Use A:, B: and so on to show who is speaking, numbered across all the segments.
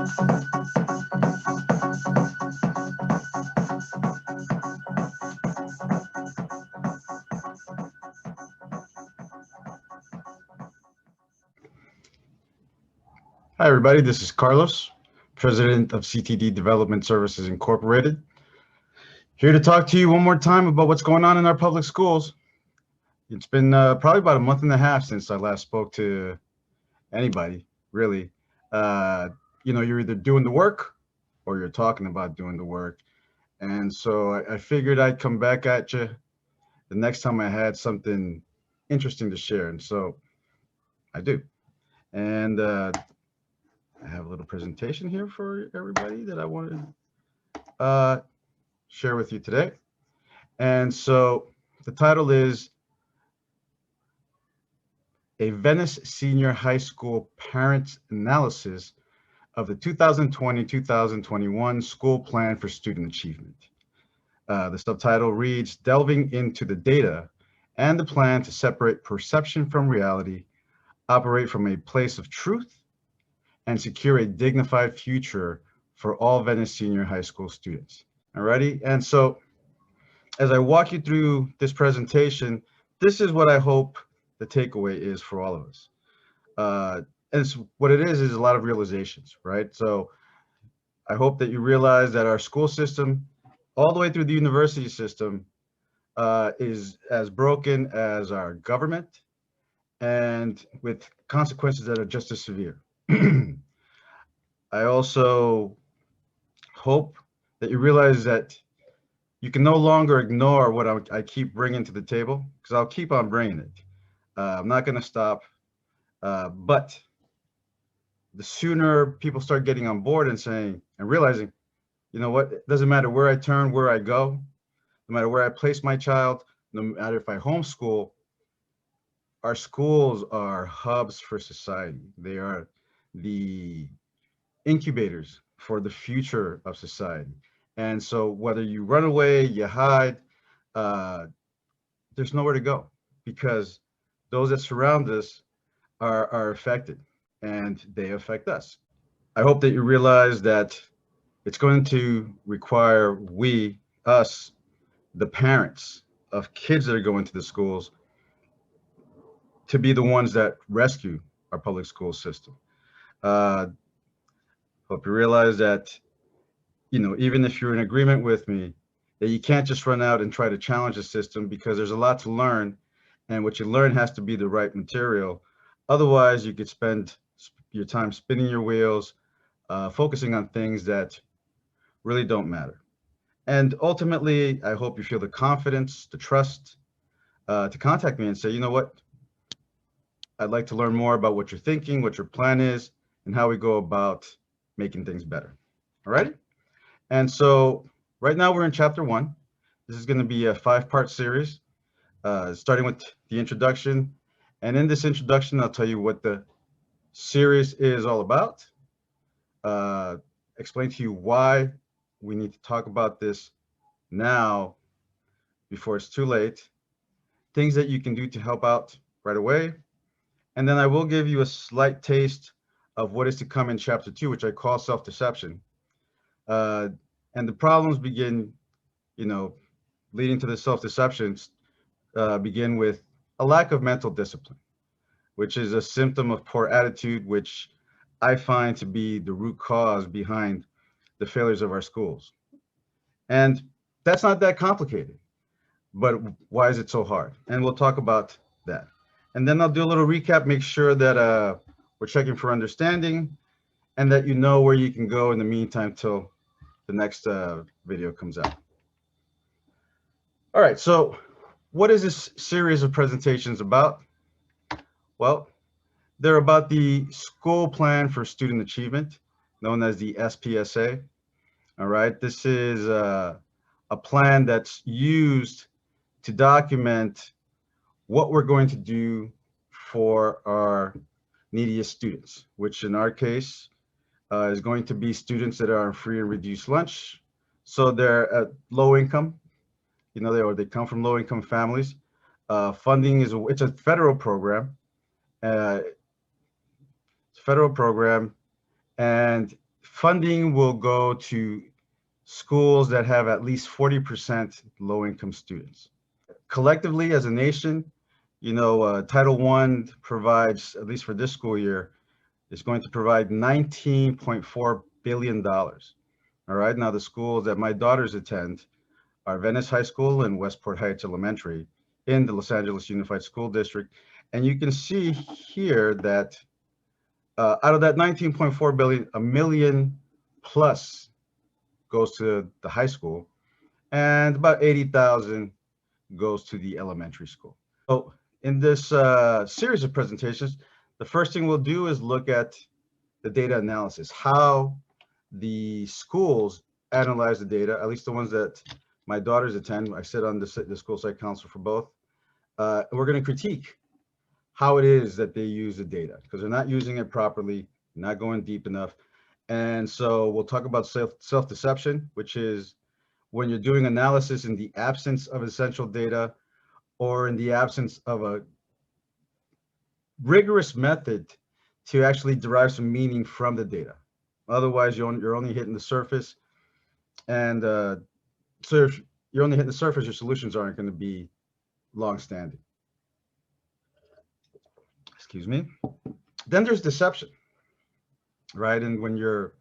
A: Hi, everybody. This is Carlos, President of CTD Development Services Incorporated. Here to talk to you one more time about what's going on in our public schools. It's been probably about a month and a half since I last spoke to anybody, really. You're either doing the work or you're talking about doing the work. And so I figured I'd come back at you the next time I had something interesting to share. And so I do. And I have a little presentation here for everybody that I wanted to share with you today. And so the title is A Venice Senior High School Parents Analysis of the 2020-2021 School Plan for Student Achievement. The subtitle reads, Delving into the Data and the Plan to Separate Perception from Reality, Operate from a Place of Truth, and secure a dignified future for all Venice Senior High School students. Alrighty, and so as I walk you through this presentation, this is what I hope the takeaway is for all of us. And what it is a lot of realizations, right? So I hope that you realize that our school system, all the way through the university system, is as broken as our government, and with consequences that are just as severe. I also hope that you realize that you can no longer ignore what I keep bringing to the table, because I'll keep on bringing it. I'm not going to stop. But the sooner people start getting on board and saying and realizing, you know what, it doesn't matter where I turn, where I go, no matter where I place my child, no matter if I homeschool, our schools are hubs for society. They are the incubators for the future of society. And so whether you run away, you hide, there's nowhere to go, because those that surround us are affected, and they affect us. I hope that you realize that it's going to require us, the parents of kids that are going to the schools, to be the ones that rescue our public school system. Hope you realize that, even if you're in agreement with me, that you can't just run out and try to challenge the system, because there's a lot to learn, and what you learn has to be the right material. Otherwise, you could spend your time spinning your wheels, focusing on things that really don't matter. And ultimately, I hope you feel the confidence, the trust, to contact me and say, you know what, I'd like to learn more about what you're thinking, what your plan is, and how we go about making things better. All right. And so right now we're in chapter 1. This is going to be a 5-part series, starting with the introduction. And in this introduction, I'll tell you what the series is all about, explain to you why we need to talk about this now before it's too late, things that you can do to help out right away. And then I will give you a slight taste of what is to come in chapter 2, which I call self-deception. And the problems begin, leading to the self-deceptions, begin with a lack of mental discipline, which is a symptom of poor attitude, which I find to be the root cause behind the failures of our schools. And that's not that complicated, but why is it so hard? And we'll talk about that. And then I'll do a little recap, make sure that we're checking for understanding, and that you know where you can go in the meantime till the next video comes out. All right, so what is this series of presentations about? Well, they're about the School Plan for Student Achievement, known as the SPSA. All right, this is a plan that's used to document what we're going to do for our neediest students, which in our case is going to be students that are on free and reduced lunch. So they're at low income, they come from low income families. Funding it's a federal program. It's a federal program, and funding will go to schools that have at least 40% low-income students. Collectively, as a nation, Title I provides, at least for this school year, is going to provide $19.4 billion. All right, now the schools that my daughters attend are Venice High School and Westport Heights Elementary in the Los Angeles Unified School District. And you can see here that out of that 19.4 billion, a million plus goes to the high school, and about 80,000 goes to the elementary school. So in this series of presentations, the first thing we'll do is look at the data analysis, how the schools analyze the data, at least the ones that my daughters attend. I sit on the school site council for both. We're going to critique how it is that they use the data, because they're not using it properly, not going deep enough. And so we'll talk about self-deception, which is when you're doing analysis in the absence of essential data or in the absence of a rigorous method to actually derive some meaning from the data. Otherwise, you're only hitting the surface. And so if you're only hitting the surface, your solutions aren't going to be long-standing. Excuse me. Then there's deception, right? And when you're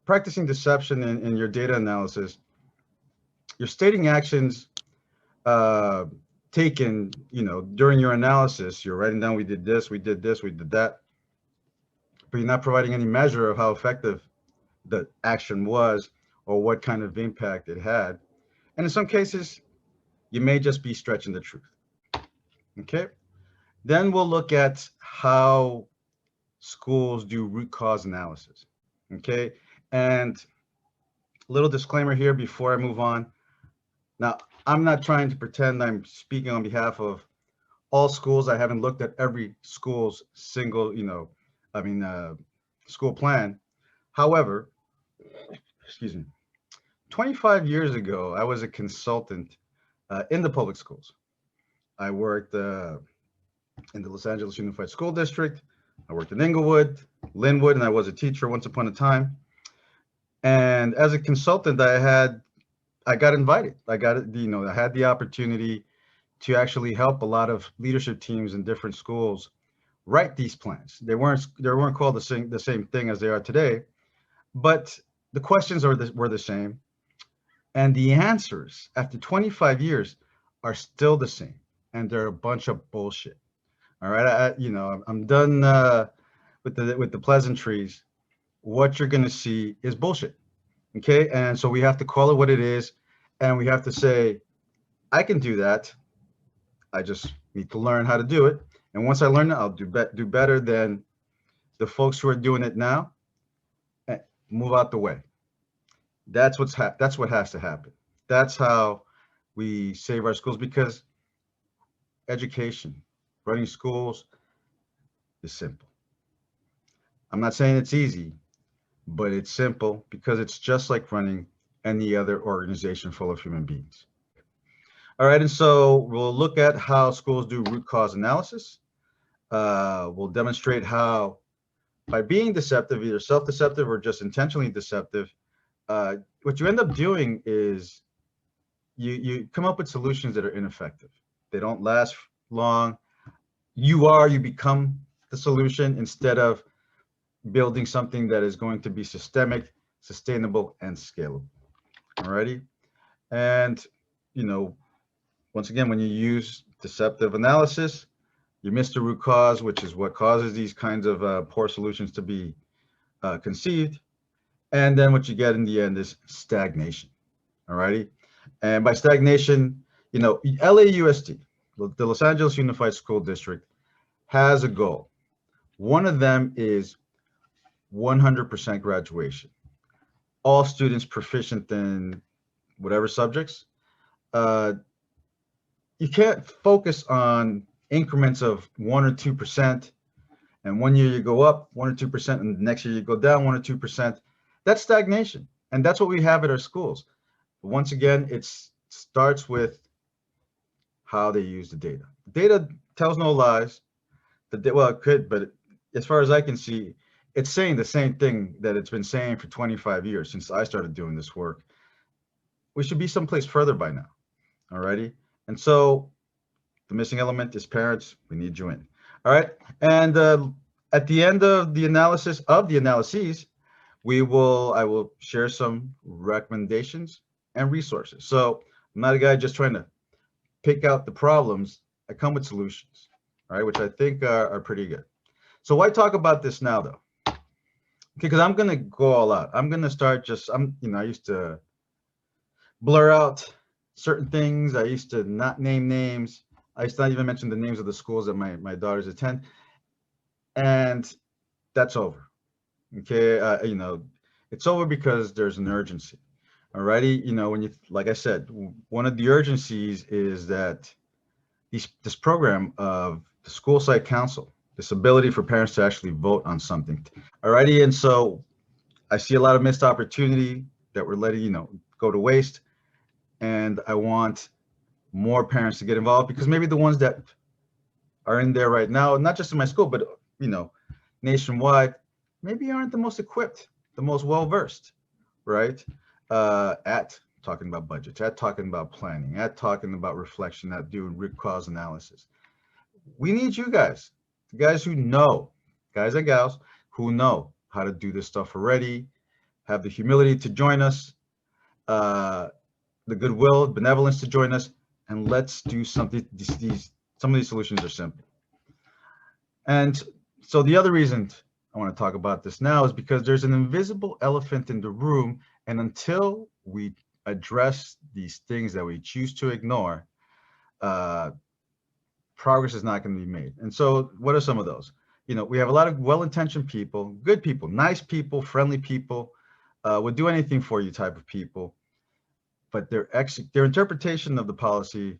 A: practicing deception in your data analysis, you're stating actions taken, during your analysis. You're writing down, we did this, we did this, we did that, but you're not providing any measure of how effective the action was or what kind of impact it had. And in some cases, you may just be stretching the truth. Okay. Then we'll look at how schools do root cause analysis. Okay. And a little disclaimer here before I move on. Now, I'm not trying to pretend I'm speaking on behalf of all schools. I haven't looked at every school's single, school plan. However, excuse me, 25 years ago, I was a consultant in the public schools. I worked in the Los Angeles Unified School District. I worked in Inglewood, Linwood, and I was a teacher once upon a time. And as a consultant, I got invited. I had the opportunity to actually help a lot of leadership teams in different schools write these plans. They weren't called the same thing as they are today, but the questions were the same, and the answers after 25 years are still the same, and they're a bunch of bullshit. All right, I'm done with the pleasantries. What you're going to see is bullshit. Okay, and so we have to call it what it is, and we have to say, I can do that. I just need to learn how to do it. And once I learn it, I'll do better than the folks who are doing it now. Move out the way. That's what has to happen. That's how we save our schools, because education, running schools is simple. I'm not saying it's easy, but it's simple because it's just like running any other organization full of human beings. All right, and so we'll look at how schools do root cause analysis. We'll demonstrate how, by being deceptive, either self-deceptive or just intentionally deceptive, what you end up doing is you come up with solutions that are ineffective. They don't last long. You become the solution instead of building something that is going to be systemic, sustainable, and scalable. Alrighty, and once again, when you use deceptive analysis, you miss the root cause, which is what causes these kinds of poor solutions to be conceived. And then what you get in the end is stagnation. Alrighty, and by stagnation, LAUSD, the Los Angeles Unified School District, has a goal. One of them is 100% graduation. All students proficient in whatever subjects. You can't focus on increments of 1 or 2%, and one year you go up 1 or 2%, and the next year you go down 1 or 2%. That's stagnation, and that's what we have at our schools. But once again, it starts with how they use the data. The data tells no lies. Well, it could, but as far as I can see, it's saying the same thing that it's been saying for 25 years since I started doing this work. We should be someplace further by now. Alrighty. And so the missing element is parents. We need you in. All right. And at the end of the analysis of the analyses, I will share some recommendations and resources. So I'm not a guy just trying to pick out the problems. I come with solutions, all right, which I think are pretty good. So why talk about this now, though? Okay, because I'm gonna go all out. I'm gonna start I used to blur out certain things. I used to not name names. I used to not even mention the names of the schools that my daughters attend, and that's over. Okay, it's over because there's an urgency. Alrighty, when like I said, one of the urgencies is that this program of the school site council, this ability for parents to actually vote on something. Alrighty, and so I see a lot of missed opportunity that we're letting go to waste, and I want more parents to get involved because maybe the ones that are in there right now, not just in my school, but nationwide, maybe aren't the most equipped, the most well-versed, right? At talking about budgets, at talking about planning, at talking about reflection, at doing root cause analysis. We need you guys, the guys who know, guys and gals who know how to do this stuff already, have the humility to join us, the goodwill, benevolence to join us, and let's do something. Some of these solutions are simple. And so the other reason I want to talk about this now is because there's an invisible elephant in the room, and until we address these things that we choose to ignore, progress is not going to be made. And so what are some of those? We have a lot of well-intentioned people, good people, nice people, friendly people, would do anything for you type of people, but their interpretation of the policy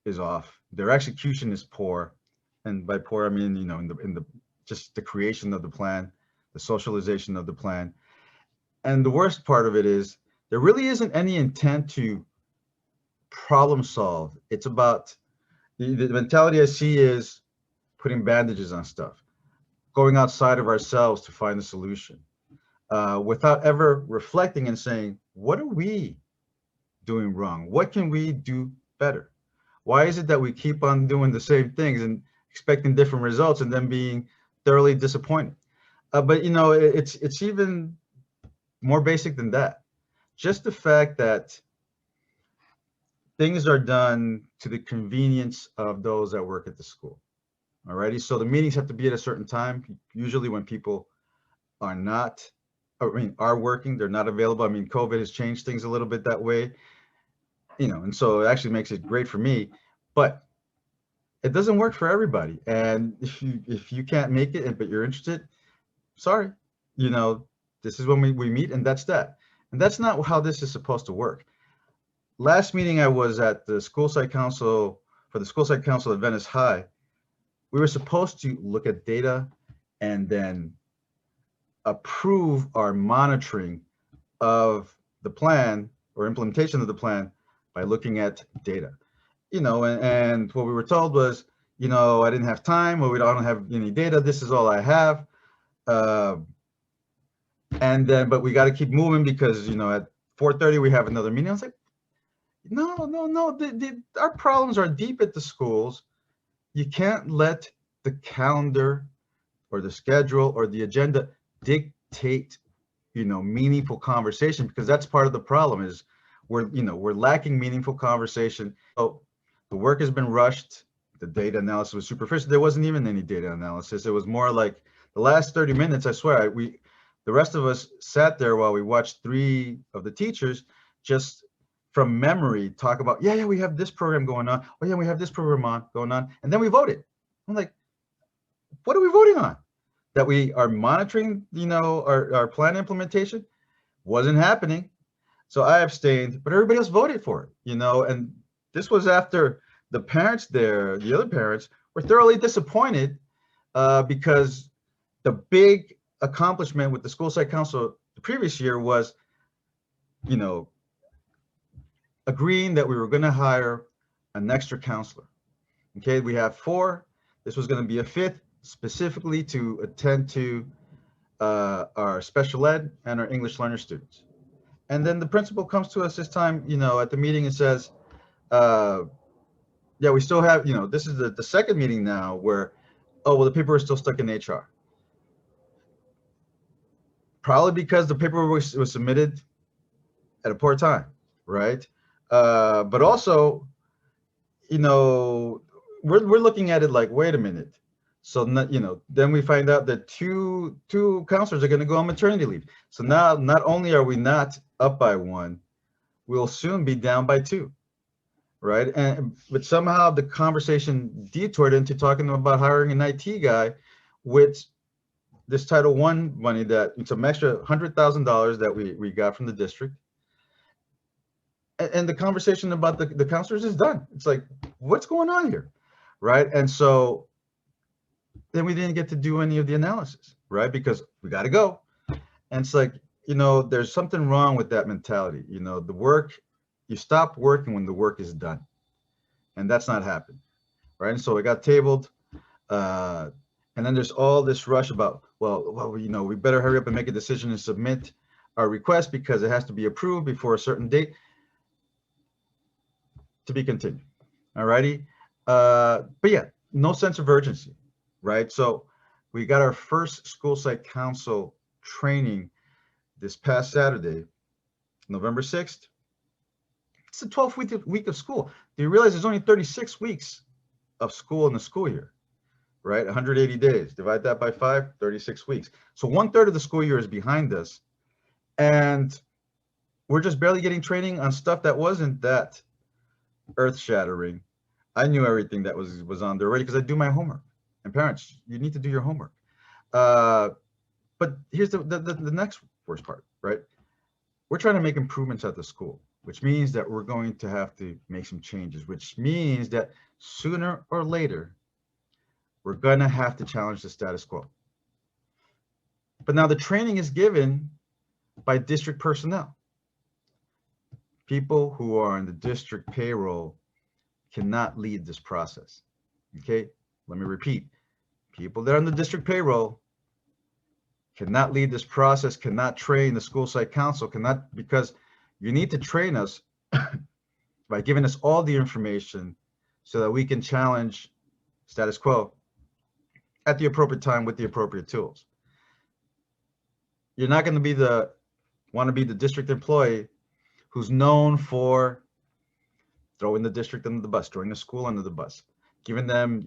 A: is off. Their execution is poor. And by poor, I mean, in the just the creation of the plan, the socialization of the plan. And the worst part of it is there really isn't any intent to problem solve. It's about the mentality I see is putting bandages on stuff, going outside of ourselves to find a solution, without ever reflecting and saying, what are we doing wrong? What can we do better? Why is it that we keep on doing the same things and expecting different results and then being thoroughly disappointed? But it's even more basic than that. Just the fact that things are done to the convenience of those that work at the school. Alrighty, so the meetings have to be at a certain time. Usually when people are working, they're not available. I mean, COVID has changed things a little bit that way, and so it actually makes it great for me, but it doesn't work for everybody. And if you can't make it, but you're interested, sorry, this is when we meet, and that's that. And that's not how this is supposed to work. Last meeting I was at the school site council for the school site council at Venice High. We were supposed to look at data and then approve our monitoring of the plan or implementation of the plan by looking at data. And what we were told was, I didn't have time, or I don't have any data. This is all I have. And then, but we got to keep moving because, at 4:30 we have another meeting. I was like, no. Our problems are deep at the schools. You can't let the calendar or the schedule or the agenda dictate, meaningful conversation, because that's part of the problem is we're lacking meaningful conversation. So the work has been rushed. The data analysis was superficial. There wasn't even any data analysis. It was more like the last 30 minutes, I swear, the rest of us sat there while we watched 3 of the teachers just from memory talk about, yeah, we have this program going on. Oh yeah, we have this program going on. And then we voted. I'm like, what are we voting on? That we are monitoring, our plan implementation? Wasn't happening. So I abstained, but everybody else voted for it, and this was after the parents there, the other parents, were thoroughly disappointed because the big accomplishment with the school site council the previous year was, agreeing that we were going to hire an extra counselor. Okay, we have 4. This was going to be a 5th, specifically to attend to our special ed and our English learner students. And then the principal comes to us this time, at the meeting and says, uh, yeah, we still have, this is the second meeting now where, oh, well, the paper is still stuck in HR. Probably because the paper was submitted at a poor time, right? But also, you know, we're looking at it like, wait a minute. So not, then we find out that two counselors are going to go on maternity leave. So now not only are we not up by one, we'll soon be down by two, right? And but somehow the conversation detoured into talking about hiring an IT guy with this Title I money that it's some extra $100,000 that we got from the district. And the conversation about the counselors is done. It's like, what's going on here, right? And so then we didn't get to do any of the analysis, right? Because we got to go. And it's like, there's something wrong with that mentality. The work, you stop working when the work is done. And that's not happened, right? And so it got tabled. And then there's all this rush about, well, we better hurry up and make a decision and submit our request because it has to be approved before a certain date. To be continued. All righty. But yeah, no sense of urgency, right? So we got our first school site council training this past Saturday, November 6th. It's the 12th week of school. Do you realize there's only 36 weeks of school in the school year, right? 180 days. Divide that by 5, 36 weeks. So 1/3 of the school year is behind us. And we're just barely getting training on stuff that wasn't that earth-shattering. I knew everything that was on there already because I do my homework. And parents, you need to do your homework. But here's the next worst part, right? We're trying to make improvements at the school, which means that we're going to have to make some changes, which means that sooner or later, we're going to have to challenge the status quo. But now the training is given by district personnel. People who are on the district payroll cannot lead this process. Okay, let me repeat. People that are on the district payroll cannot lead this process, cannot train the school site council, cannot, because you need to train us by giving us all the information so that we can challenge status quo at the appropriate time with the appropriate tools. You're not going to want to be the district employee who's known for throwing the district under the bus, throwing the school under the bus, giving them,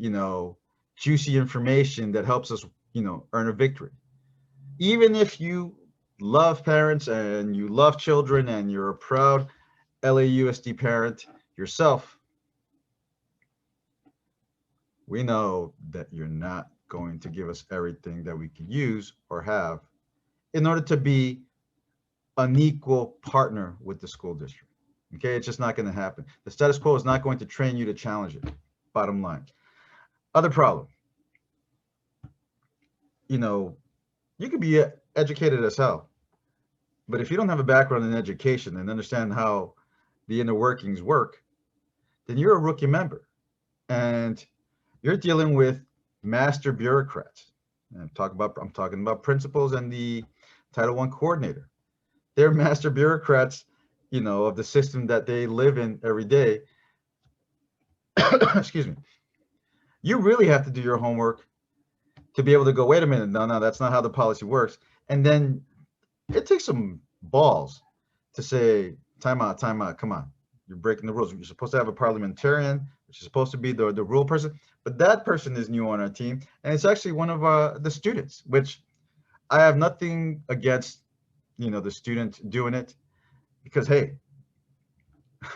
A: juicy information that helps us, earn a victory. Even if you love parents and you love children and you're a proud LAUSD parent yourself, we know that you're not going to give us everything that we could use or have in order to be an equal partner with the school district. Okay, it's just not going to happen. The status quo is not going to train you to challenge it. Bottom line. Other problem. You could be educated as hell, but if you don't have a background in education and understand how the inner workings work, then you're a rookie member, and you're dealing with master bureaucrats. And I'm talking about principals and the Title I coordinator. They're master bureaucrats, of the system that they live in every day. Excuse me. You really have to do your homework to be able to go, wait a minute, no, that's not how the policy works. And then it takes some balls to say, time out, come on. You're breaking the rules. You're supposed to have a parliamentarian, which is supposed to be the rule person, but that person is new on our team. And it's actually one of the students, which I have nothing against, the student doing it, because, hey,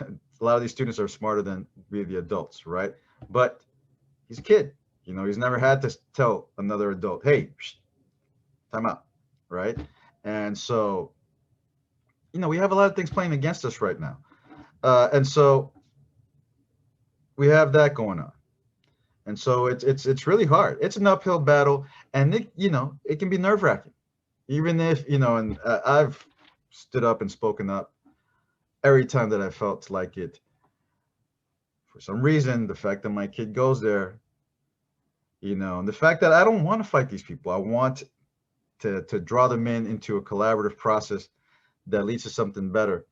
A: a lot of these students are smarter than we, the adults, right? But he's a kid. He's never had to tell another adult, hey, time out, right? And so, we have a lot of things playing against us right now. And so we have that going on. And so it's really hard. It's an uphill battle, and it can be nerve-wracking. Even if, and I've stood up and spoken up every time that I felt like it. For some reason, the fact that my kid goes there, and the fact that I don't want to fight these people. I want to draw them into a collaborative process that leads to something better.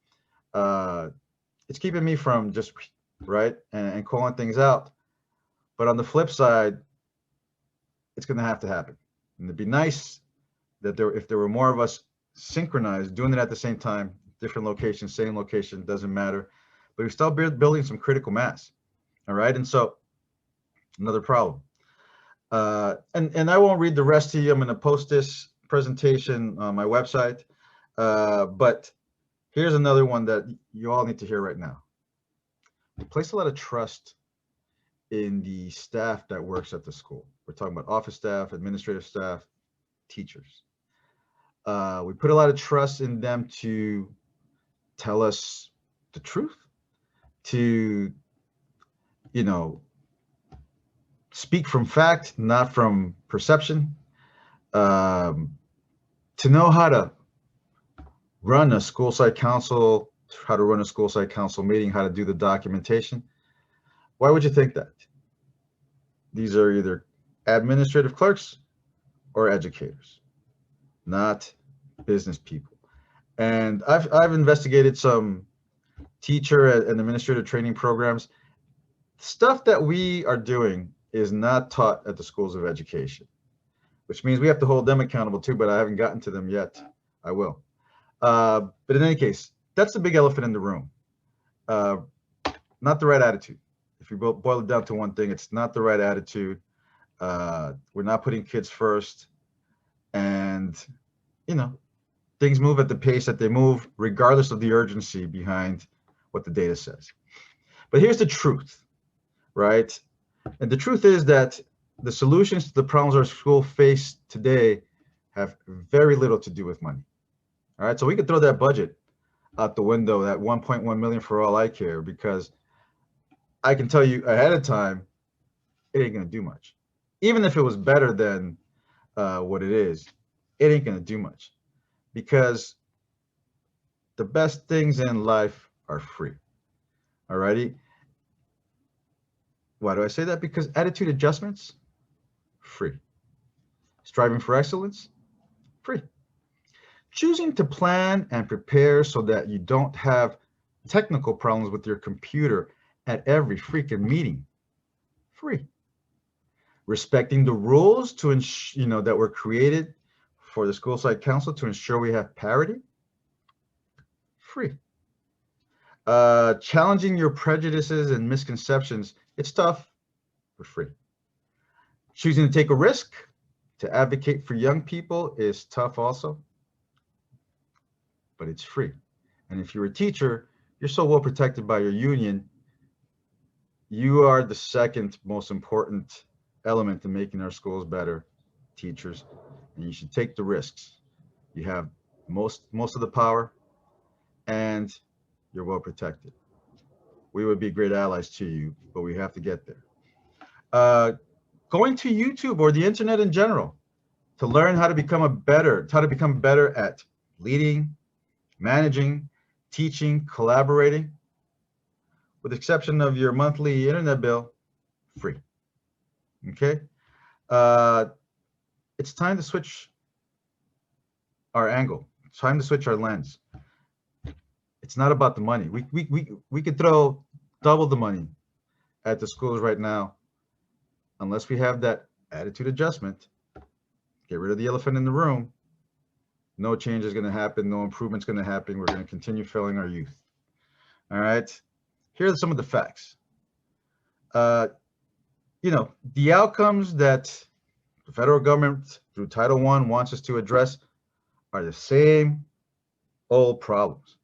A: It's keeping me from just right and calling things out. But on the flip side, it's going to have to happen. And it'd be nice that if there were more of us synchronized, doing it at the same time, different location, same location, doesn't matter. But we still building some critical mass. All right. And so another problem. And I won't read the rest to you. I'm going to post this presentation on my website. But here's another one that you all need to hear right now. We place a lot of trust in the staff that works at the school. We're talking about office staff, administrative staff, teachers. We put a lot of trust in them to tell us the truth, to, speak from fact, not from perception, to know how to run a school site council, how to run a school site council meeting, how to do the documentation. Why would you think that? These are either administrative clerks or educators, not business people. And I've investigated some teacher and administrative training programs. Stuff that we are doing is not taught at the schools of education, which means we have to hold them accountable too, but I haven't gotten to them yet. I will. But in any case, that's the big elephant in the room. Not the right attitude. If you boil it down to one thing, it's not the right attitude. We're not putting kids first. And, things move at the pace that they move, regardless of the urgency behind what the data says. But here's the truth, right? And the truth is that the solutions to the problems our school face today have very little to do with money. All right, so we could throw that budget out the window, that 1.1 million for all I care, because I can tell you ahead of time, it ain't gonna do much. Even if it was better than what it is, it ain't gonna do much, because the best things in life are free. All righty. Why do I say that? Because attitude adjustments, free. Striving for excellence, free. Choosing to plan and prepare so that you don't have technical problems with your computer at every freaking meeting, free. Respecting the rules to ensure, that were created for the school site council to ensure we have parity, free. Challenging your prejudices and misconceptions, it's tough, but free. Choosing to take a risk to advocate for young people is tough also, but it's free. And if you're a teacher, you're so well protected by your union, you are the second most important element in making our schools better, teachers, and you should take the risks. You have most of the power, and you're well protected. We would be great allies to you, but we have to get there. Going to YouTube or the internet in general to learn how to become better at leading, managing, teaching, collaborating. With the exception of your monthly internet bill, free. Okay? It's time to switch our angle. It's time to switch our lens. It's not about the money. We could throw double the money at the schools right now, unless we have that attitude adjustment, get rid of the elephant in the room. No change is going to happen. No improvement's going to happen. We're going to continue failing our youth. All right. Here are some of the facts. The outcomes that the federal government through Title I wants us to address are the same old problems.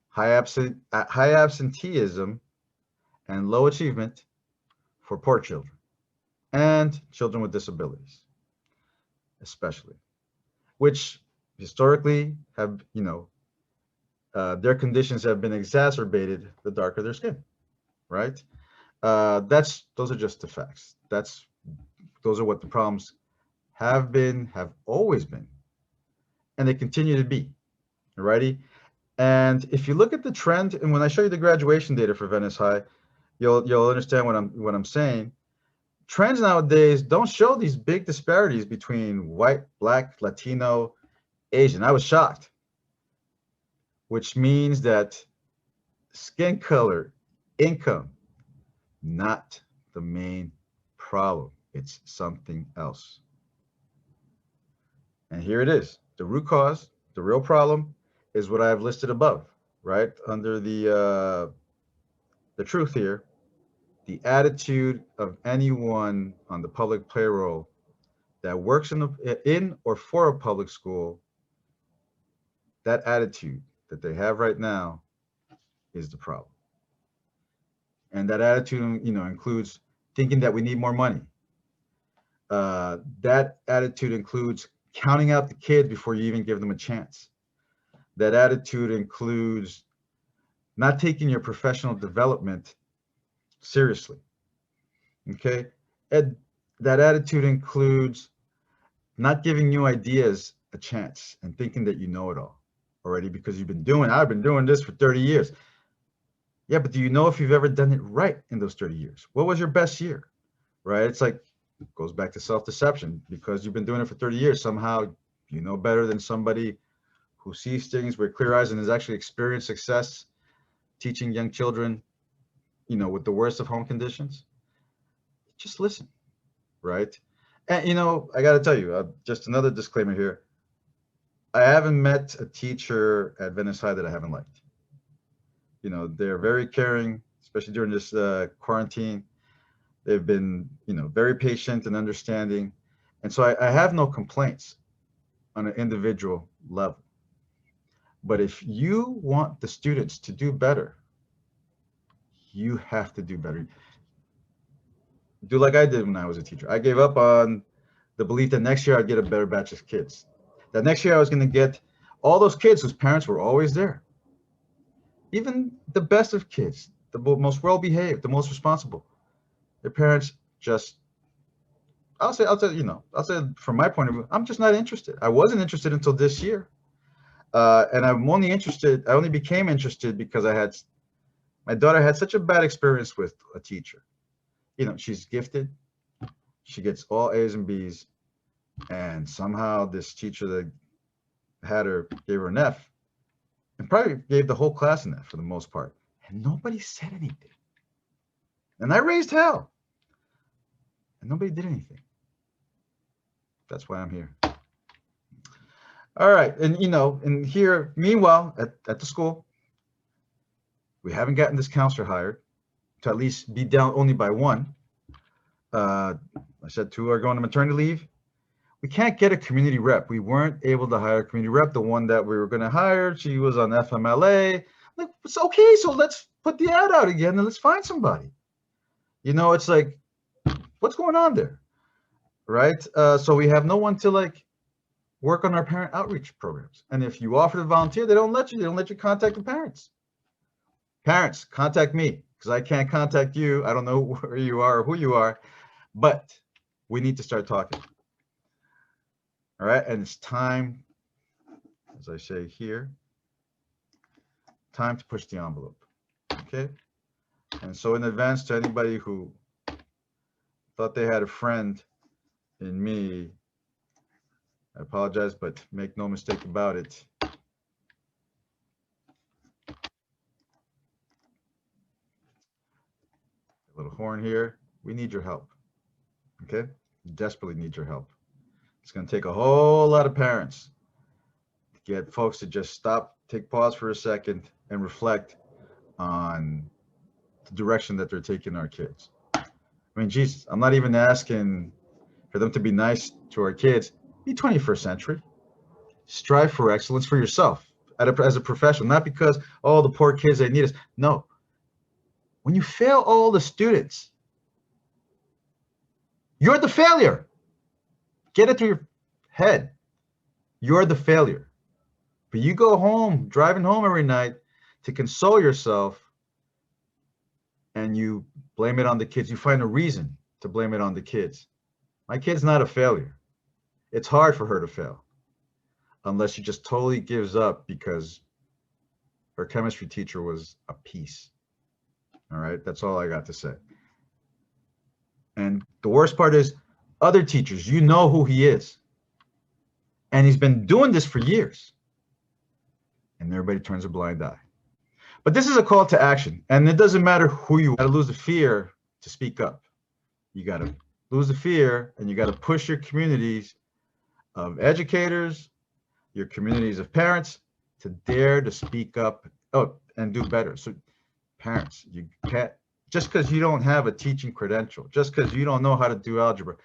A: High absenteeism and low achievement for poor children and children with disabilities, especially, which historically have, their conditions have been exacerbated the darker their skin, right? Those are just the facts. Those are what the problems have always been, and they continue to be, alrighty? And if you look at the trend, and when I show you the graduation data for Venice High, you'll understand what I'm saying. trends nowadays don't show these big disparities between white, black, Latino, Asian. I was shocked, which means that skin color, income, not the main problem. It's something else. And here it is. The root cause, the real problem is what I have listed above, right? Under the truth here, the attitude of anyone on the public payroll that works in or for a public school, that attitude that they have right now is the problem. And that attitude, includes thinking that we need more money. That attitude includes counting out the kids before you even give them a chance. That attitude includes not taking your professional development seriously. Okay? And that attitude includes not giving new ideas a chance and thinking that you know it all already because I've been doing this for 30 years. Yeah, but do you know if you've ever done it right in those 30 years? What was your best year? Right? It's like, it goes back to self-deception. Because you've been doing it for 30 years, somehow you know better than somebody who sees things with clear eyes and has actually experienced success teaching young children, with the worst of home conditions. Just listen, right? And, I got to tell you, just another disclaimer here. I haven't met a teacher at Venice High that I haven't liked. They're very caring, especially during this quarantine. They've been, very patient and understanding. And so I have no complaints on an individual level. But if you want the students to do better, you have to do better. Do like I did when I was a teacher. I gave up on the belief that next year I'd get a better batch of kids. That next year I was going to get all those kids whose parents were always there. Even the best of kids, the most well-behaved, the most responsible. Their parents just, I'll say from my point of view, I'm just not interested. I wasn't interested until this year. And I only became interested because my daughter had such a bad experience with a teacher. She's gifted. She gets all A's and B's. And somehow this teacher that gave her an F, and probably gave the whole class an F for the most part. And nobody said anything. And I raised hell. And nobody did anything. That's why I'm here. All right. And here, meanwhile, at the school, we haven't gotten this counselor hired to at least be down only by one. I said 2 are going to maternity leave. We can't get a community rep. We weren't able to hire a community rep. The one that we were going to hire, she was on FMLA. Like, it's okay. So let's put the ad out again and let's find somebody. It's like, what's going on there? Right? So we have no one to work on our parent outreach programs. And if you offer to volunteer, they don't let you. They don't let you contact the parents. Parents, contact me because I can't contact you. I don't know where you are or who you are, but we need to start talking. All right. And it's time, as I say here, time to push the envelope. Okay. And so in advance to anybody who thought they had a friend in me, I apologize, but make no mistake about it. A little horn here. We need your help. Okay? We desperately need your help. It's going to take a whole lot of parents to get folks to just stop, take pause for a second, and reflect on the direction that they're taking our kids. I mean, Jesus, I'm not even asking for them to be nice to our kids. Be 21st century. Strive for excellence for yourself as a professional, not because, oh, the poor kids, they need us. No. When you fail all the students, you're the failure. Get it through your head. You're the failure. But you go home, driving home every night to console yourself, and you blame it on the kids. You find a reason to blame it on the kids. My kid's not a failure. It's hard for her to fail unless she just totally gives up because her chemistry teacher was a piece. All right, that's all I got to say. And the worst part is other teachers, you know who he is. And he's been doing this for years. And everybody turns a blind eye. But this is a call to action. And it doesn't matter who you are. You gotta lose the fear to speak up. You gotta lose the fear, and you gotta push your communities of educators, your communities of parents to dare to speak up and do better. So parents, you can't, just because you don't have a teaching credential, just because you don't know how to do algebra,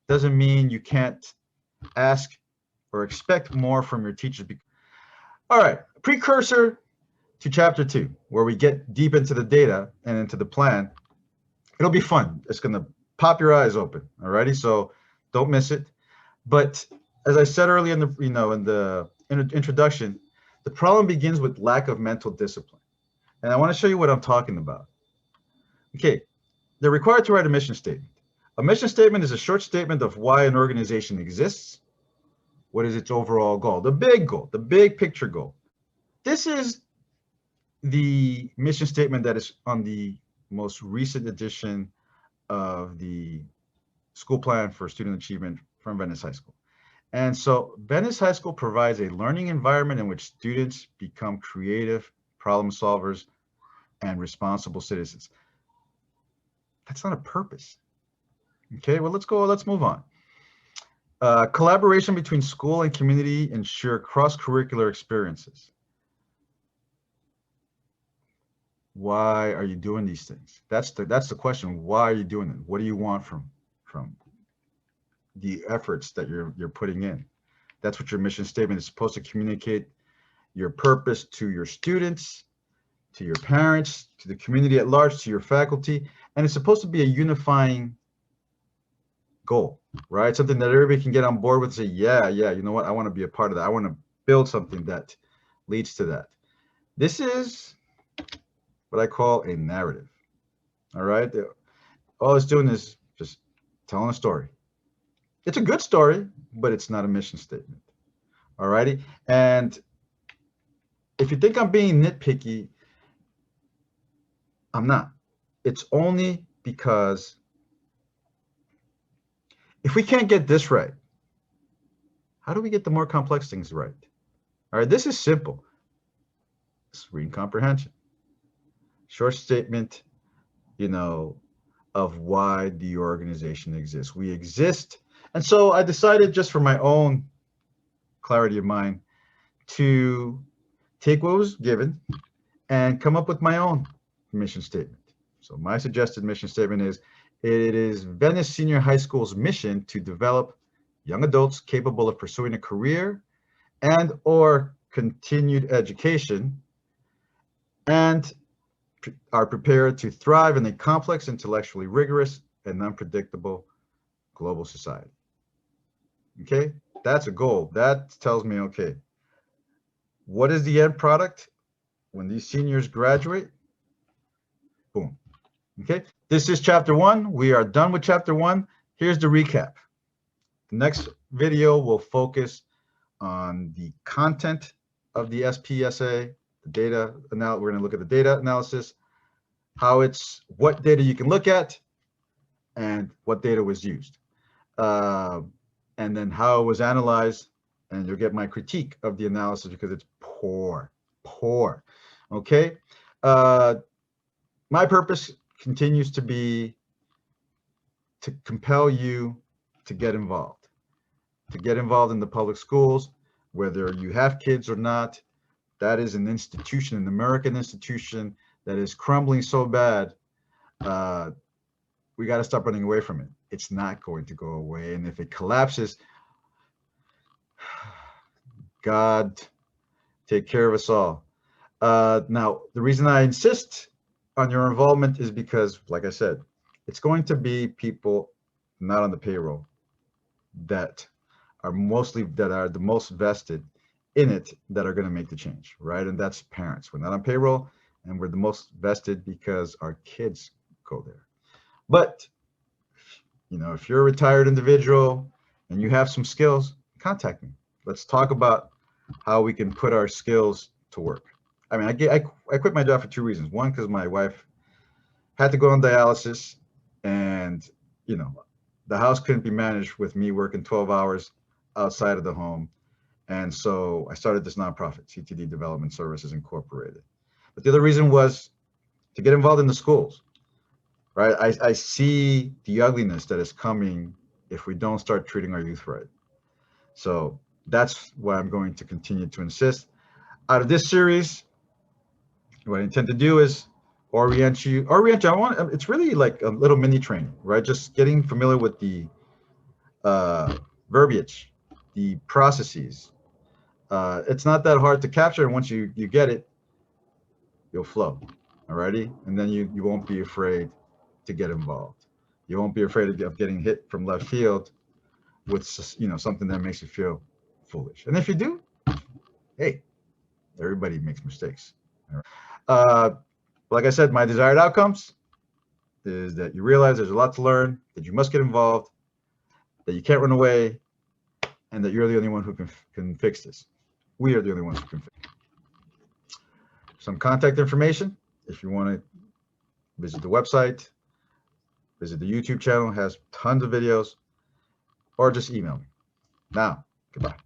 A: doesn't mean you can't ask or expect more from your teachers. All right, precursor to chapter 2, where we get deep into the data and into the plan. It'll be fun. It's gonna pop your eyes open. All righty, so don't miss it. But as I said earlier in the introduction, the problem begins with lack of mental discipline. And I want to show you what I'm talking about. Okay, they're required to write a mission statement. A mission statement is a short statement of why an organization exists. What is its overall goal? The big goal, the big picture goal. This is the mission statement that is on the most recent edition of the school plan for student achievement from Venice High School. And so Venice High School provides a learning environment in which students become creative problem solvers and responsible citizens. That's not a purpose. Okay, well, let's move on. Collaboration between school and community ensure cross-curricular experiences. Why are you doing these things? That's the question. Why are you doing it? What do you want from the efforts that you're putting in? That's what your mission statement is supposed to communicate. Your purpose to your students, to your parents, to the community at large, to your faculty, and it's supposed to be a unifying goal, right? Something that everybody can get on board with, say, yeah, you know what? I want to be a part of that. I want to build something that leads to that. This is what I call a narrative, all right? All it's doing is just telling a story. It's a good story, but it's not a mission statement, all righty? And if you think I'm being nitpicky, I'm not. It's only because if we can't get this right, how do we get the more complex things right? All right, this is simple. It's reading comprehension. Short statement, of why the organization exists. We exist. And so I decided, just for my own clarity of mind, to take what was given and come up with my own mission statement. So my suggested mission statement is, it is Venice Senior High School's mission to develop young adults capable of pursuing a career and or continued education, and are prepared to thrive in a complex, intellectually rigorous, and unpredictable global society. Okay, that's a goal. That tells me, okay, what is the end product when these seniors graduate? Boom. Okay, this is chapter 1. We are done with chapter 1. Here's the recap. The next video will focus on the content of the SPSA, the data. Now we're going to look at the data analysis, what data you can look at, and what data was used, and then how it was analyzed. And you'll get my critique of the analysis because it's poor. Okay. My purpose continues to be to compel you to get involved in the public schools, whether you have kids or not. That is an institution, an American institution, that is crumbling so bad. We got to stop running away from it. It's not going to go away. And if it collapses, God take care of us all. Now, the reason I insist on your involvement is because, like I said, it's going to be people not on the payroll that are the most vested in it that are going to make the change, right? And that's parents. We're not on payroll, and we're the most vested because our kids go there. But, if you're a retired individual and you have some skills, contact me. Let's talk about how we can put our skills to work. I mean, I quit my job for 2 reasons. One, because my wife had to go on dialysis, and you know, the house couldn't be managed with me working 12 hours outside of the home. And so I started this nonprofit, CTD Development Services Incorporated. But the other reason was to get involved in the schools, right? I see the ugliness that is coming if we don't start treating our youth right. So that's why I'm going to continue to insist. Out of this series, what I intend to do is orient you. It's really like a little mini training, right? Just getting familiar with the verbiage, the processes. It's not that hard to capture, and once you get it, you'll flow. Alrighty, and then you won't be afraid to get involved. You won't be afraid of getting hit from left field with something that makes you feel foolish. And if you do, hey, everybody makes mistakes. Like I said, my desired outcomes is that you realize there's a lot to learn, that you must get involved, that you can't run away, and that you're the only one who can fix this. We are the only ones who can fix it. Some contact information, if you want to visit the website, visit the YouTube channel, it has tons of videos, or just email me. Now, goodbye.